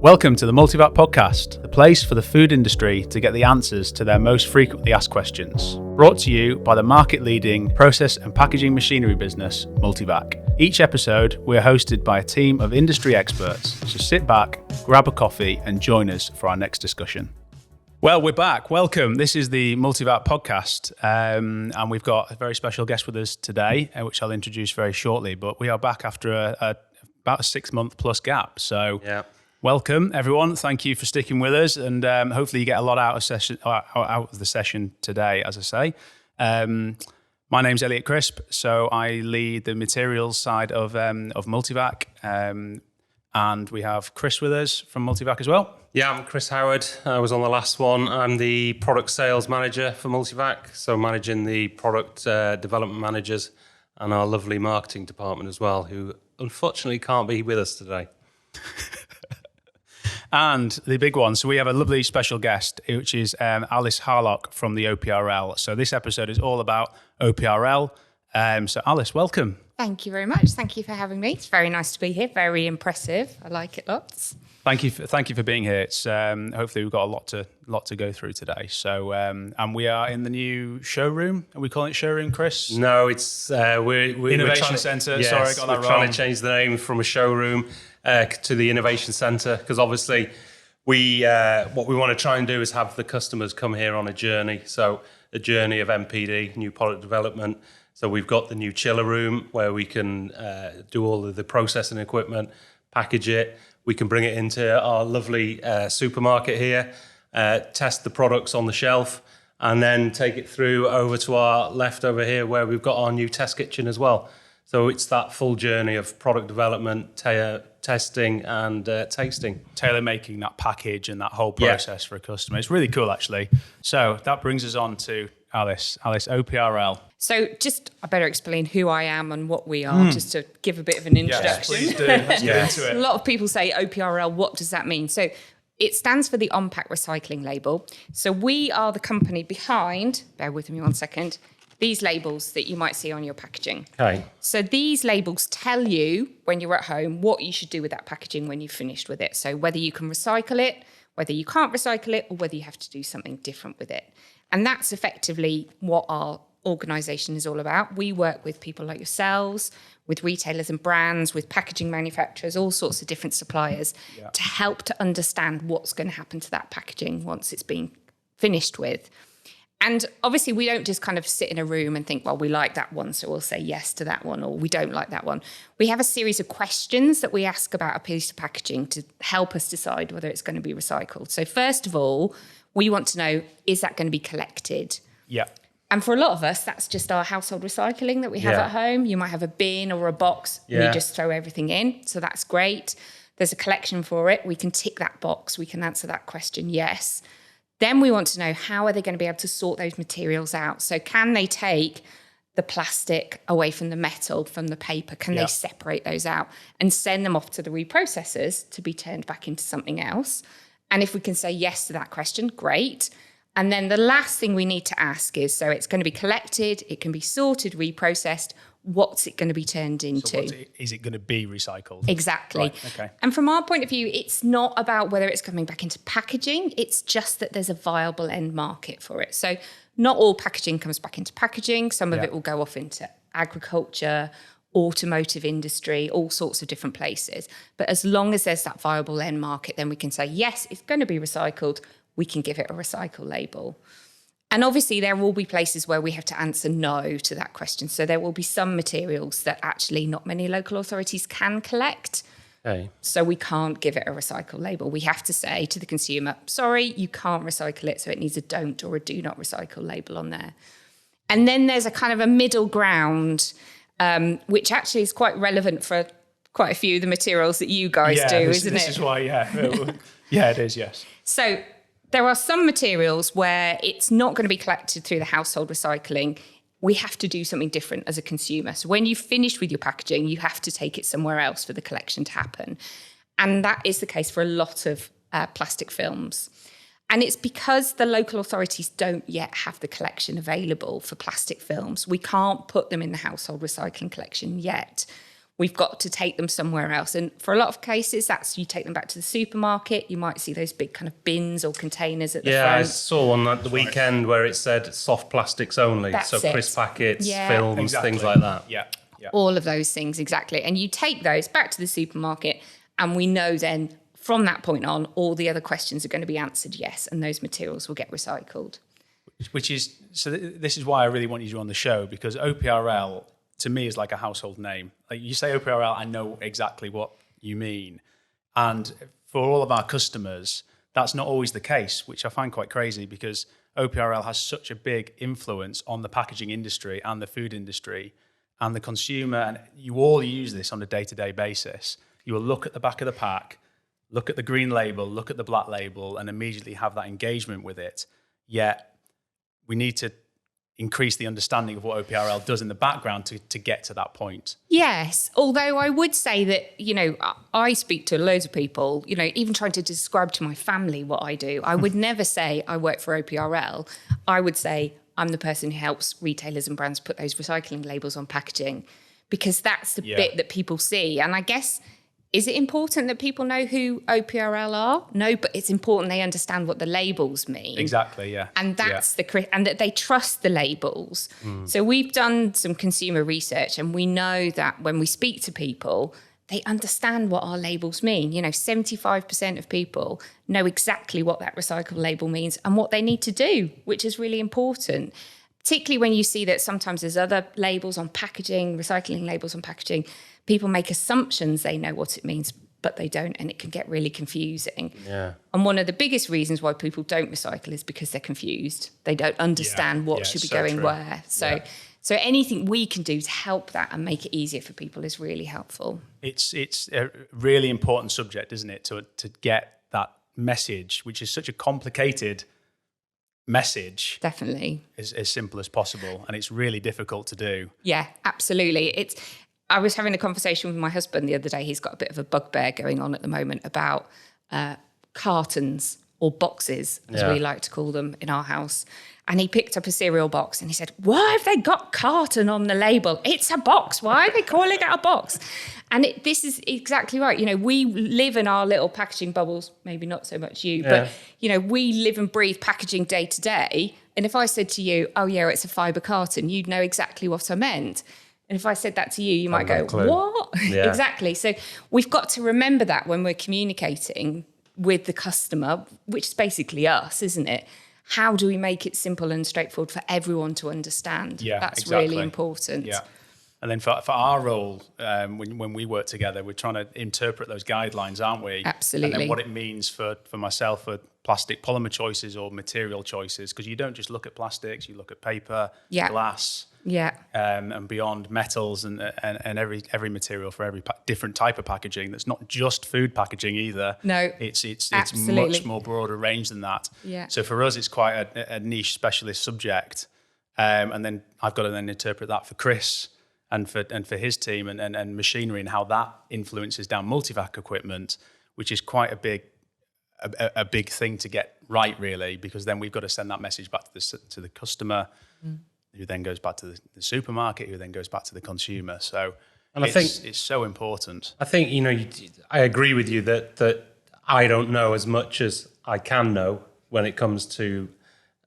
Welcome to the MULTIVAC podcast, the place for the food industry to get the answers to their most frequently asked questions. Brought to you by the market-leading process and packaging machinery business, MULTIVAC. Each episode, we're hosted by a team of industry experts, so sit back, grab a coffee, and join us for our next discussion. Well, we're back. Welcome. This is the MULTIVAC podcast, and we've got a very special guest with us today, which I'll introduce very shortly. But we are back after about a 6-month plus gap. So. Yeah. Welcome, everyone. Thank you for sticking with us, and hopefully you get a lot out of the session today, as I say. My name's Elliot Chrisp, so I lead the materials side of MULTIVAC, and we have Chris with us from MULTIVAC as well. Yeah, I'm Chris Howard. I was on the last one. I'm the product sales manager for MULTIVAC, so managing the product development managers and our lovely marketing department as well, who unfortunately can't be with us today. And the big one, so we have a lovely special guest, which is Alice Harlock from the OPRL. So this episode is all about OPRL. So Alice, welcome. Thank you very much. Thank you for having me. It's very nice to be here. Very impressive. I like it lots. Thank you for being here. It's hopefully we've got a lot to go through today. So and we are in the new showroom. Are we calling it showroom, Chris? No, it's we're Innovation Centre. Yes, Sorry, I got that wrong. We're trying to change the name from a showroom to the Innovation Centre, because obviously what we want to try and do is have the customers come here on a journey. So a journey of NPD, new product development. So we've got the new chiller room where we can do all of the processing equipment, package it. We can bring it into our lovely supermarket here, test the products on the shelf, and then take it through over to our left over here where we've got our new test kitchen as well. So it's that full journey of product development, testing and tasting. Tailor-making that package and that whole process for a customer. It's really cool, actually. So that brings us on to Alice. Alice, OPRL. So I better explain who I am and what we are, just to give a bit of an introduction. Yes, please do. Let's get into it. A lot of people say OPRL, what does that mean? So it stands for the On-Pack Recycling label. So we are the company behind, bear with me one second, these labels that you might see on your packaging. Okay. So these labels tell you when you're at home what you should do with that packaging when you've finished with it. So whether you can recycle it, whether you can't recycle it, or whether you have to do something different with it. And that's effectively what our organisation is all about. We work with people like yourselves, with retailers and brands, with packaging manufacturers, all sorts of different suppliers to help to understand what's going to happen to that packaging once it's been finished with. And obviously, we don't just kind of sit in a room and think, well, we like that one, so we'll say yes to that one, or we don't like that one. We have a series of questions that we ask about a piece of packaging to help us decide whether it's going to be recycled. So first of all, we want to know, is that going to be collected? Yeah. And for a lot of us, that's just our household recycling that we have at home. You might have a bin or a box. We just throw everything in. So that's great. There's a collection for it. We can tick that box. We can answer that question, yes. Then we want to know, how are they going to be able to sort those materials out? So can they take the plastic away from the metal, from the paper? Can they separate those out and send them off to the reprocessors to be turned back into something else? And if we can say yes to that question, great. And then the last thing we need to ask is, so it's going to be collected, it can be sorted, reprocessed, what's it going to be turned into? So is it going to be recycled? Exactly. Right, okay. And from our point of view, it's not about whether it's coming back into packaging, it's just that there's a viable end market for it. So not all packaging comes back into packaging, some of it will go off into agriculture, automotive industry, all sorts of different places. But as long as there's that viable end market, then we can say, yes, it's going to be recycled, we can give it a recycle label. And obviously there will be places where we have to answer no to that question. So there will be some materials that actually not many local authorities can collect. Okay. So we can't give it a recycle label. We have to say to the consumer, sorry, you can't recycle it. So it needs a don't or a do not recycle label on there. And then there's a kind of a middle ground, which actually is quite relevant for quite a few of the materials that you guys do, isn't it? This is why, yeah, it is, yes. So there are some materials where it's not going to be collected through the household recycling. We have to do something different as a consumer. So when you've finished with your packaging, you have to take it somewhere else for the collection to happen. And that is the case for a lot of plastic films. And it's because the local authorities don't yet have the collection available for plastic films. We can't put them in the household recycling collection yet. we've got to take them somewhere else. And for a lot of cases, that's you take them back to the supermarket. You might see those big kind of bins or containers at the front. I saw one at the weekend where it said soft plastics only. That's so it. crisp packets, Yeah. films, Exactly. things like that. Yeah. All of those things, exactly. And you take those back to the supermarket, and we know then from that point on, all the other questions are going to be answered yes, and those materials will get recycled. Which is, so this is why I really wanted you on the show, because OPRL to me is like a household name. Like you say OPRL, I know exactly what you mean. And for all of our customers, that's not always the case, which I find quite crazy, because OPRL has such a big influence on the packaging industry and the food industry and the consumer. And you all use this on a day-to-day basis. You will look at the back of the pack, look at the green label, look at the black label, and immediately have that engagement with it. Yet we need to increase the understanding of what OPRL does in the background to get to that point. Yes, although I would say that, you know, I speak to loads of people, you know, even trying to describe to my family what I do. I would never say I work for OPRL. I would say I'm the person who helps retailers and brands put those recycling labels on packaging, because that's the bit that people see. And I guess, is it important that people know who OPRL are? No, but it's important they understand what the labels mean. Exactly, yeah. And that's and that they trust the labels. So we've done some consumer research, and we know that when we speak to people, they understand what our labels mean. You know, 75% of people know exactly what that recycle label means and what they need to do, which is really important. Particularly when you see that sometimes there's other labels on packaging, recycling labels on packaging, people make assumptions they know what it means, but they don't, and it can get really confusing. Yeah. And one of the biggest reasons why people don't recycle is because they're confused. They don't understand what should be so going true. where. So anything we can do to help that and make it easier for people is really helpful. It's a really important subject, isn't it, to get that message, which is such a complicated message, Definitely. as simple as possible, and it's really difficult to do. Yeah, absolutely. I was having a conversation with my husband the other day. He's got a bit of a bugbear going on at the moment about cartons or boxes, as we like to call them in our house. And he picked up a cereal box and he said, "Why have they got carton on the label? It's a box. Why are they calling it a box?" And this is exactly right. You know, we live in our little packaging bubbles, maybe not so much you, but, you know, we live and breathe packaging day to day. And if I said to you, "Oh, yeah, it's a fibre carton," you'd know exactly what I meant. And if I said that to you, you might go, "What?" Yeah. Exactly. So we've got to remember that when we're communicating with the customer, which is basically us, isn't it? How do we make it simple and straightforward for everyone to understand? Yeah, That's exactly. really important. Yeah. And then for our role, when we work together, we're trying to interpret those guidelines, aren't we? Absolutely. And then what it means for myself, for plastic polymer choices or material choices, because you don't just look at plastics, you look at paper, glass, and beyond, metals, and every material for every different type of packaging. That's not just food packaging either. No, it's absolutely. much more broader range than that. Yeah. So for us, it's quite a niche specialist subject, and then I've got to then interpret that for Chris and for his team and machinery, and how that influences down MULTIVAC equipment, which is quite a big thing to get right, really, because then we've got to send that message back to the customer, who then goes back to the supermarket, who then goes back to the consumer. So, and I think it's so important. I think, you know, I agree with you that I don't know as much as I can know when it comes to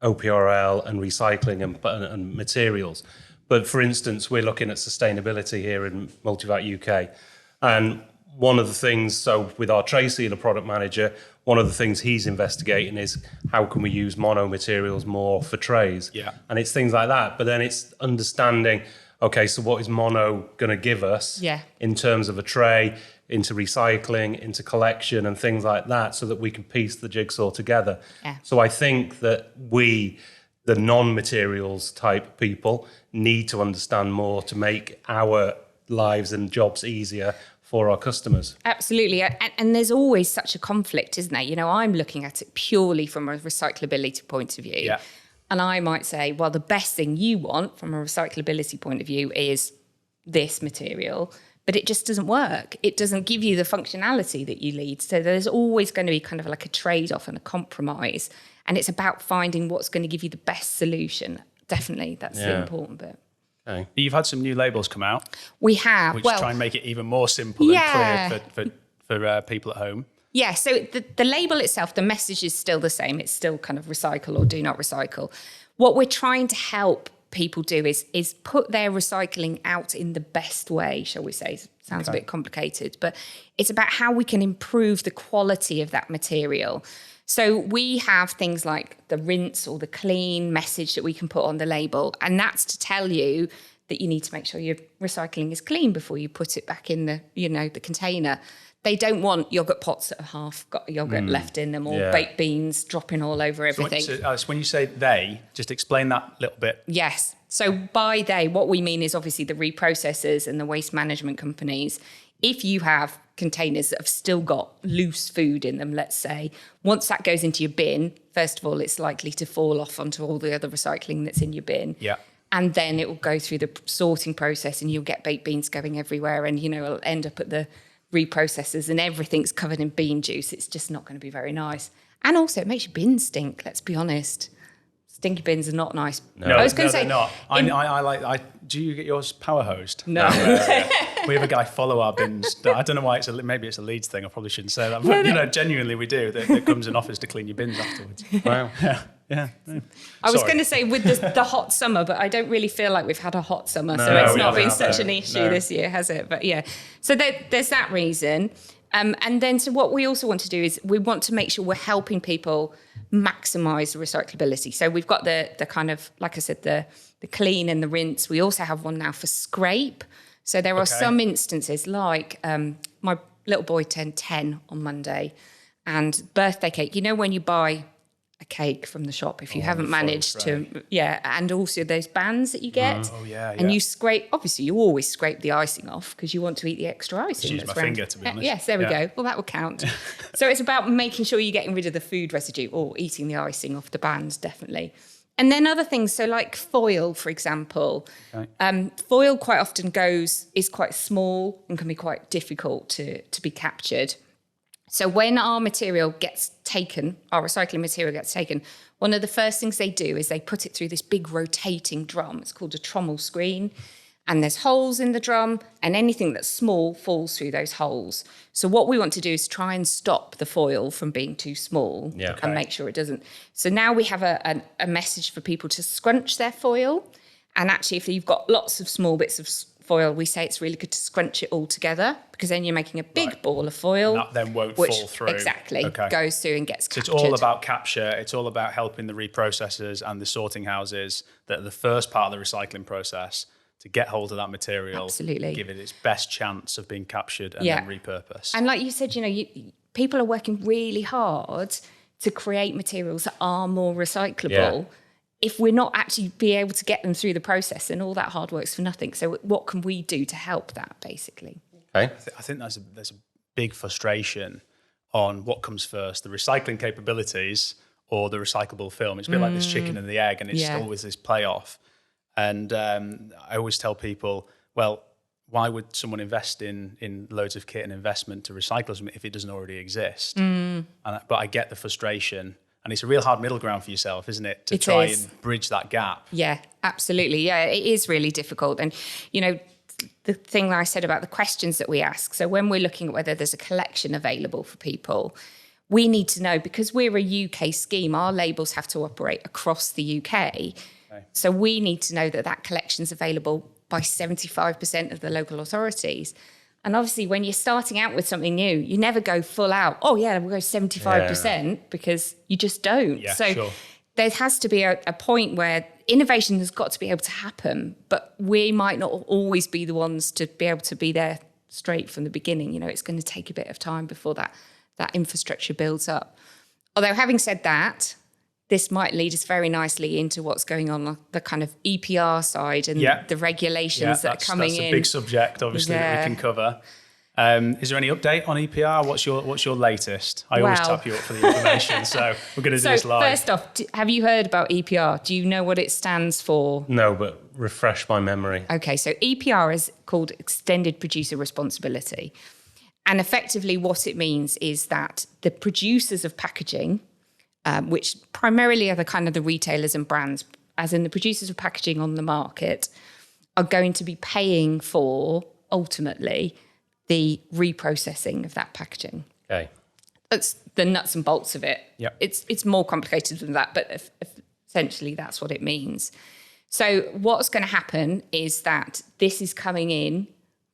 OPRL and recycling and materials. But for instance, we're looking at sustainability here in MULTIVAC UK, and one of the things, so with our tray sealer product manager, one of the things he's investigating is how can we use mono materials more for trays? Yeah. And it's things like that. But then it's understanding, okay, so what is mono going to give us in terms of a tray, into recycling, into collection and things like that, so that we can piece the jigsaw together. Yeah. So I think that we, the non-materials type people, need to understand more to make our lives and jobs easier for our customers. Absolutely. And there's always such a conflict, isn't there? You know, I'm looking at it purely from a recyclability point of view. Yeah. And I might say, well, the best thing you want from a recyclability point of view is this material, but it just doesn't work. It doesn't give you the functionality that you need. So there's always going to be kind of like a trade-off and a compromise. And it's about finding what's going to give you the best solution. Definitely, that's the important bit. Okay. You've had some new labels come out, We have. which well, try and make it even more simple and clear for people at home. yeah, so the label itself, the message is still the same. It's still kind of recycle or do not recycle. What we're trying to help people do is put their recycling out in the best way, shall we say. Sounds a bit complicated, but it's about how we can improve the quality of that material. So we have things like the rinse or the clean message that we can put on the label, and that's to tell you that you need to make sure your recycling is clean before you put it back in the, the container. They don't want yogurt pots that have half got yogurt left in them, or baked beans dropping all over everything. So Alice, when you say they, just explain that a little bit. Yes. So by they, what we mean is obviously the reprocessors and the waste management companies. If you have containers that have still got loose food in them, let's say, once that goes into your bin, first of all, it's likely to fall off onto all the other recycling that's in your bin. Yeah. And then it will go through the sorting process, and you'll get baked beans going everywhere, and, it'll end up at the reprocessors and everything's covered in bean juice. It's just not going to be very nice. And also it makes your bins stink, let's be honest. Stinky bins are not nice. No, I was going to say, they're not. Do you get yours power hosed? No. We have a guy follow our bins. I don't know why maybe it's a Leeds thing. I probably shouldn't say that. But, genuinely we do. That comes and offers to clean your bins afterwards. Wow. Yeah. I was going to say with the hot summer, but I don't really feel like we've had a hot summer. So it's not been such an issue this year, has it? But yeah. So there's that reason. And then so what we also want to do is we want to make sure we're helping people maximise the recyclability. So we've got the kind of, like I said, the clean and the rinse. We also have one now for scrape. So there are some instances like my little boy turned 10 on Monday, and birthday cake. When you buy a cake from the shop, if you haven't managed to, and also those bands that you get, and you scrape, obviously you always scrape the icing off because you want to eat the extra icing. Use my finger, to be honest. Yes, there we go. Well, that will count. So it's about making sure you're getting rid of the food residue or eating the icing off the bands, definitely. And then other things, so like foil, for example. Foil quite often is quite small and can be quite difficult to be captured. So when our material gets taken, our recycling material gets taken, one of the first things they do is they put it through this big rotating drum. It's called a trommel screen. And there's holes in the drum, and anything that's small falls through those holes. So what we want to do is try and stop the foil from being too small and make sure it doesn't. So now we have a message for people to scrunch their foil. And actually, if you've got lots of small bits of foil, we say it's really good to scrunch it all together, because then you're making a big ball of foil. And that then won't fall through. Exactly. Goes through and gets captured. So it's all about capture. It's all about helping the reprocessors and the sorting houses that are the first part of the recycling process to get hold of that material. Absolutely. Give it its best chance of being captured and then repurposed. And like you said, people are working really hard to create materials that are more recyclable. Yeah. If we're not actually be able to get them through the process, and all that hard work's for nothing. So what can we do to help that, basically? Okay. I think there's a big frustration on what comes first, the recycling capabilities or the recyclable film. It's a bit like this chicken and the egg, and it's always this play-off. And I always tell people, well, why would someone invest in loads of kit and investment to recycle something if it doesn't already exist? But I get the frustration. And it's a real hard middle ground for yourself, isn't it? To try and bridge that gap. Yeah, absolutely. Yeah, it is really difficult. And, the thing that I said about the questions that we ask. So when we're looking at whether there's a collection available for people, we need to know, because we're a UK scheme, our labels have to operate across the UK. Okay. So we need to know that collection's available by 75% of the local authorities. And obviously, when you're starting out with something new, you never go full out. Oh, yeah, we'll go 75% because you just don't. Yeah, so sure. There has to be a point where innovation has got to be able to happen, but we might not always be the ones to be able to be there straight from the beginning. It's going to take a bit of time before that infrastructure builds up. Although having said that, this might lead us very nicely into what's going on the kind of EPR side and the regulations that are coming in. That's a big subject, obviously, that we can cover. Is there any update on EPR? What's your latest? I always tap you up for the information, so we're going to do this live. First off, have you heard about EPR? Do you know what it stands for? No, but refresh my memory. Okay, so EPR is called Extended Producer Responsibility. And effectively what it means is that the producers of packaging, which primarily are the retailers and brands, as in the producers of packaging on the market, are going to be paying for, ultimately, the reprocessing of that packaging. Okay. That's the nuts and bolts of it. Yep. It's more complicated than that, but essentially that's what it means. So what's going to happen is that this is coming in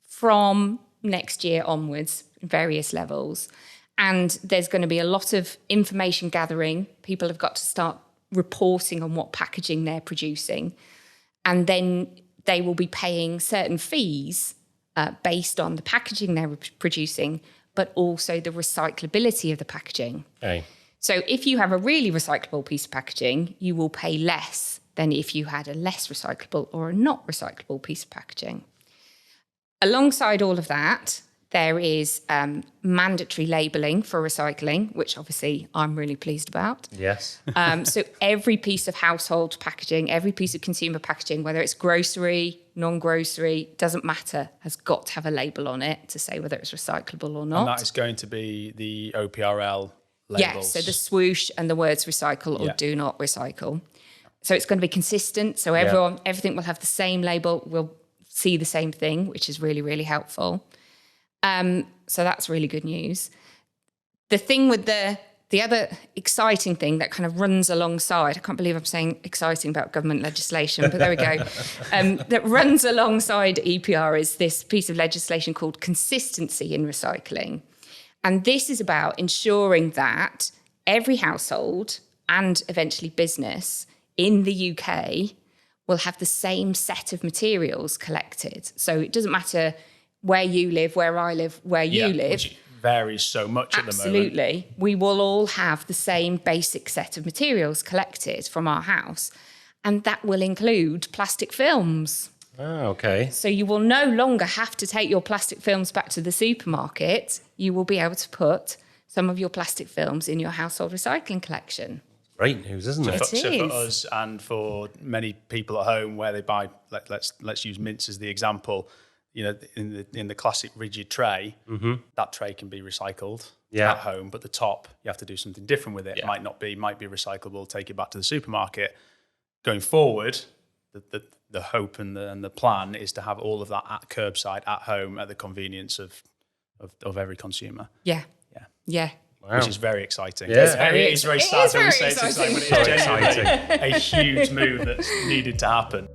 from next year onwards, various levels, and there's going to be a lot of information gathering. People have got to start reporting on what packaging they're producing, and then they will be paying certain fees based on the packaging they're producing, but also the recyclability of the packaging. Okay. So if you have a really recyclable piece of packaging, you will pay less than if you had a less recyclable or a not recyclable piece of packaging. Alongside all of that, there is mandatory labelling for recycling, which obviously I'm really pleased about. Yes. So every piece of household packaging, every piece of consumer packaging, whether it's grocery, non-grocery, doesn't matter, has got to have a label on it to say whether it's recyclable or not. And that is going to be the OPRL labels. Yeah, so the swoosh and the words recycle or do not recycle. So it's going to be consistent. So everything will have the same label. We'll see the same thing, which is really, really helpful. So that's really good news. The thing with the other exciting thing that kind of runs alongside, I can't believe I'm saying exciting about government legislation, but there we go, that runs alongside EPR is this piece of legislation called consistency in recycling. And this is about ensuring that every household and eventually business in the UK will have the same set of materials collected. So it doesn't matter where you live, where I live, where you live. Which varies so much at the moment. Absolutely. We will all have the same basic set of materials collected from our house. And that will include plastic films. Oh, okay. So you will no longer have to take your plastic films back to the supermarket. You will be able to put some of your plastic films in your household recycling collection. Great news, isn't it? It So is. for us and for many people at home where they buy, let's use mints as the example, you know, in the classic rigid tray, that tray can be recycled at home, but the top, you have to do something different with it. Yeah. Might be recyclable, take it back to the supermarket. Going forward, the hope and the plan is to have all of that at curbside, at home, at the convenience of every consumer. Yeah. Wow. Which is very exciting. Yeah. It is very sad when we say it's exciting. exciting, but it is genuinely a huge move that's needed to happen.